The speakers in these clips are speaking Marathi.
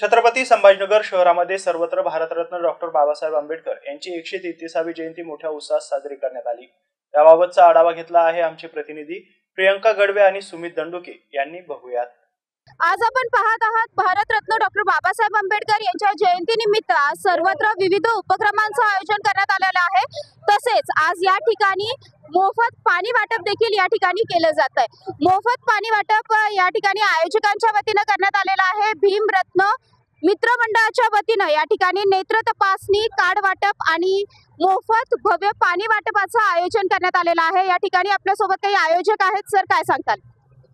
छत्रपती संभाजीनगर शहरामध्ये सर्वत्र भारतरत्न डॉक्टर बाबासाहेब आंबेडकर यांची 133वी जयंती मोठ्या उत्साहात साजरी करण्यात आली। याबाबतचा आढावा घेतला आहे आमचे प्रतिनिधी प्रियंका गडवे आणि सुमित दंडुके यांनी। बघूयात। आज आपण पाहत आहात भारतरत्न डॉक्टर बाबासाहेब आंबेडकर यांच्या जयंतीनिमित्त आज सर्वत्र विविध उपक्रमांचं आयोजन करण्यात आलेलं आहे। तसेच आज या ठिकाणी मोफत पाणी वाटप देखील या ठिकाणी केलं जात आहे। मोफत पाणी वाटप या ठिकाणी आयोजकांच्या वतीने करण्यात आलेलं आहे। भीमरत्न मित्र मंडळाच्या वतीने या ठिकाणी नेत्र तपासणी, कार्ड वाटप आणि मोफत भव्य पाणी वाटपाचं आयोजन करण्यात आलेलं आहे। या ठिकाणी आपल्या सोबत काही आयोजक आहेत। सर, काय सांगताल?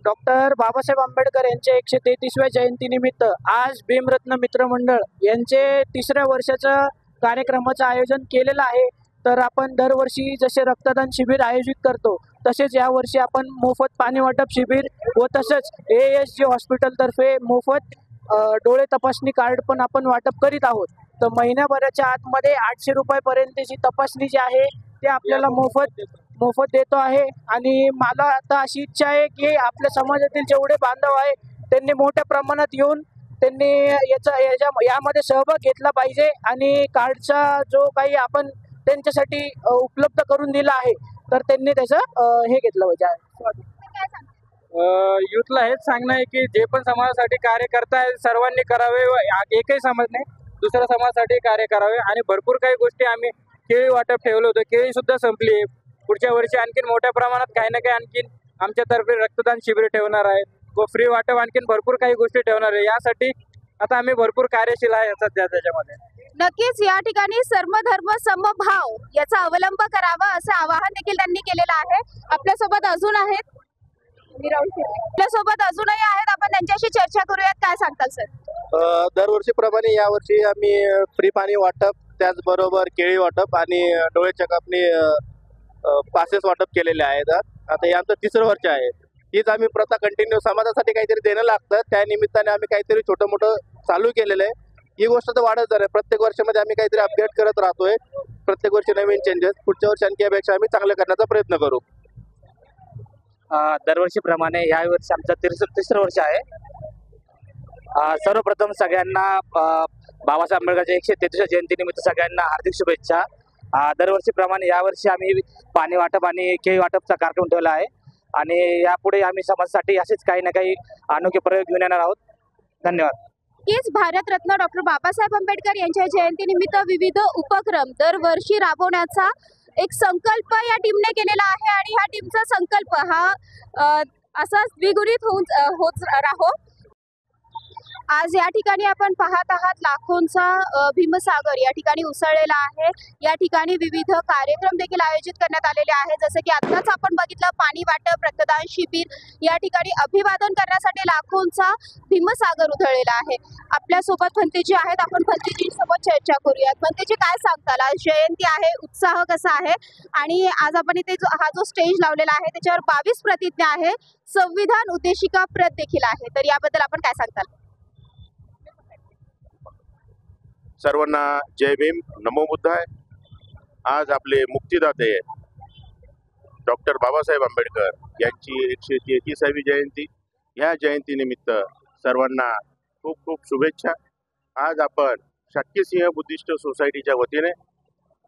डॉक्टर बाबासाहेब आंबेडकर यांच्या 133व्या जयंतीनिमित्त आज भीमरत्न मित्र मंडळ यांचे 3ऱ्या वर्षाचं कार्यक्रमाचं आयोजन केलेलं आहे। तर आपण दरवर्षी जसे रक्तदान शिबिर आयोजित करतो तसेच यावर्षी आपण मोफत पाणी वाटप शिबिर व तसेच ASG हॉस्पिटलतर्फे मोफत डोळे तपासणी कार्ड पण आपण वाटप करीत आहोत। तर महिन्याभराच्या आतमध्ये 800 रुपयापर्यंतची तपासणी जी आहे ते आपल्याला मोफत देतो आहे। आणि मला आता अशी इच्छा आहे की आपल्या समाजातील जेवढे बांधव आहे त्यांनी मोठ्या प्रमाणात येऊन त्यांनी यामध्ये सहभाग घेतला पाहिजे आणि कार्डचा जो काही आपण त्यांच्यासाठी उपलब्ध करून दिला आहे तर त्यांनी त्याचं हे घेतलं पाहिजे। युथला हेच सांगणं आहे की जे पण समाजासाठी कार्य करताय सर्वांनी करावे व एकही समाज नाही दुसऱ्या समाजासाठी कार्य करावे। आणि भरपूर काही गोष्टी आम्ही केळी वाटप ठेवलं होतं, केळी सुद्धा संपली। पुढच्या वर्षी आणखीन मोठ्या प्रमाणात काही ना काही आणखीन आमच्यातर्फे रक्तदान शिबिर ठेवणार आहे व फ्री वाटप आणखीन भरपूर काही गोष्टी ठेवणार आहे। यासाठी आता आम्ही भरपूर कार्यशील आहे सध्या त्याच्यामध्ये। नक्कीच या ठिकाणी सर्वधर्म समभाव याचा अवलंब करावा असं आवाहन देखील त्यांनी केलेलं आहे। आपल्यासोबत अजून आहेत, आपल्यासोबत अजूनही आहेत, आपण त्यांच्याशी चर्चा करूयात। काय सांगताल सर? दरवर्षीप्रमाणे यावर्षी आम्ही फ्री पाणी वाटप, त्याचबरोबर केळी वाटप आणि डोळे चेकअपनी पासेस वाटप केलेले आहेत। आता हे आमचं 3रं वर्ष आहे। हीच आम्ही प्रथा कंटिन्यू समाजासाठी काहीतरी देणं लागतं, त्या निमित्ताने आम्ही काहीतरी छोटं मोठं चालू केलेलं आहे। ही गोष्ट तर वाढत जाणार, प्रत्येक वर्षामध्ये आम्ही काहीतरी अपडेट करत राहतोय, प्रत्येक वर्षी नवीन चेंजेस। पुढच्या वर्षी आणखी यापेक्षा आम्ही चांगलं करण्याचा प्रयत्न करू। दरवर्षीप्रमाणे यावर्षी आमचं 3रं वर्ष आहे। सर्वप्रथम सगळ्यांना बाबासाहेब आंबेडकरच्या 133व्या जयंतीनिमित्त सगळ्यांना हार्दिक शुभेच्छा। दरवर्षीप्रमाणे यावर्षी आम्ही पाणी वाटप आणि केळी वाटपचा कार्यक्रम ठेवला आहे आणि यापुढे आम्ही समाजासाठी असेच काही ना काही अनोखे प्रयोग घेऊन येणार आहोत। धन्यवाद। भारतरत्न डॉक्टर बाबासाहेब आंबेडकर यांच्या जयंतीनिमित्त विविध उपक्रम दरवर्षी राबवण्याचा एक संकल्प या टीमने केलेला आहे आणि ह्या टीमचा संकल्प हा असाच द्विगुणित होत राहो। आज या ठिकाणी आपण पाहत आहात लाखोंचा भीमसागर या ठिकाणी उसळलेला आहे। या ठिकाणी विविध कार्यक्रम देखील आयोजित करण्यात आलेले आहेत, जसे की आत्ताच आपण बघितलं पाणी वाटप, रक्तदान शिबिर। या ठिकाणी अभिवादन करण्यासाठी लाखोंचा भीमसागर उधळलेला आहे। आपल्या सोबत भंतेजी आहेत, आपण भंतेजी सोबत चर्चा करूयात। भंतेजी, काय सांगताल? आज जयंती आहे, उत्साह कसा आहे? आणि आज आपण इथे हा जो स्टेज लावलेला आहे त्याच्यावर 22 प्रतिज्ञा आहे, संविधान उद्देशिका प्रत देखील आहे, तर याबद्दल आपण काय सांगताल? सर्वांना जय भीम, नमो बुद्धाय। आज आपले मुक्तिदाते डॉक्टर बाबासाहेब आंबेडकर यांची 133वी जयंती। ह्या जयंतीनिमित्त सर्वांना खूप खूप शुभेच्छा। आज आपण शाक्यसिंह बुद्धिस्ट सोसायटीच्या वतीने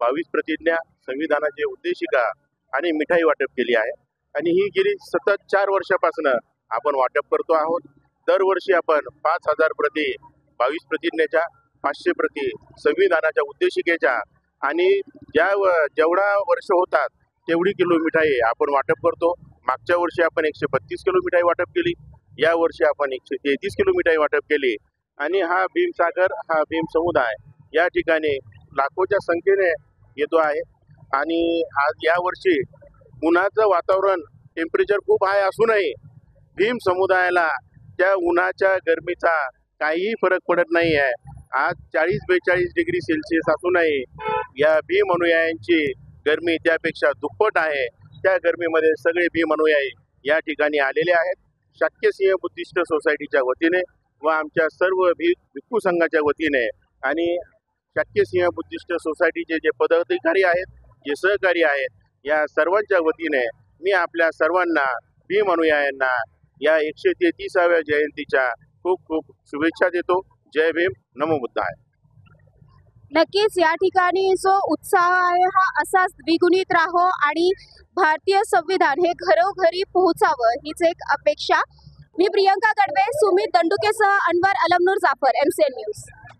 22 प्रतिज्ञा, संविधानाची उद्देशिका आणि मिठाई वाटप केली आहे आणि ही गेली सतत 4 वर्षापासून आपण वाटप करतो आहोत। दरवर्षी आपण 5000 प्रति 22 प्रतिज्ञेच्या, 500 प्रति संविधानाच्या उद्देशिकेच्या आणि जेवढा वर्ष होतात तेवढी किलो मिठाई आपण वाटप करतो। मागच्या वर्षी आपण 132 किलो मिठाई वाटप केली, या वर्षी आपण 133 किलो मिठाई वाटप केली। आणि हा भीमसागर, हा भीम समुदाय या ठिकाणी लाखोच्या संख्येने येतो आहे। आणि आज या वर्षी उन्हाचं वातावरण, टेम्परेचर खूप हाय असूनही भीम समुदायाला त्या उन्हाच्या गरमीचा काहीही फरक पडत नाही आहे। आज 40-42 डिग्री सेल्सिअस असूनही या भीम अनुयायांची गरमी त्यापेक्षा दुप्पट आहे। त्या गरमीमध्ये सगळे भीम अनुयायी या ठिकाणी आलेले आहेत। शाक्यसिंह बुद्धिस्ट सोसायटीच्या वतीने व आमच्या सर्व भिक्खू संघाच्या वतीने आणि शाक्यसिंह बुद्धिस्ट सोसायटीचे जे पदाधिकारी आहेत, जे सहकारी आहेत, या सर्वांच्या वतीने मी आपल्या सर्वांना, भीम अनुयायांना या 133व्या जयंतीच्या खूप खूप शुभेच्छा देतो। जय भीम नमो बुद्धाय. नक्कीच या ठिकाणी जो उत्साह आहे हा असाच द्विगुणित राहो आणि भारतीय संविधान हे घरोघरी पोहोचावं हीच एक अपेक्षा. मी प्रियंका गडवे, सुमित दंडुकेसह अनवर अलमनूर जाफर, MCN न्यूज.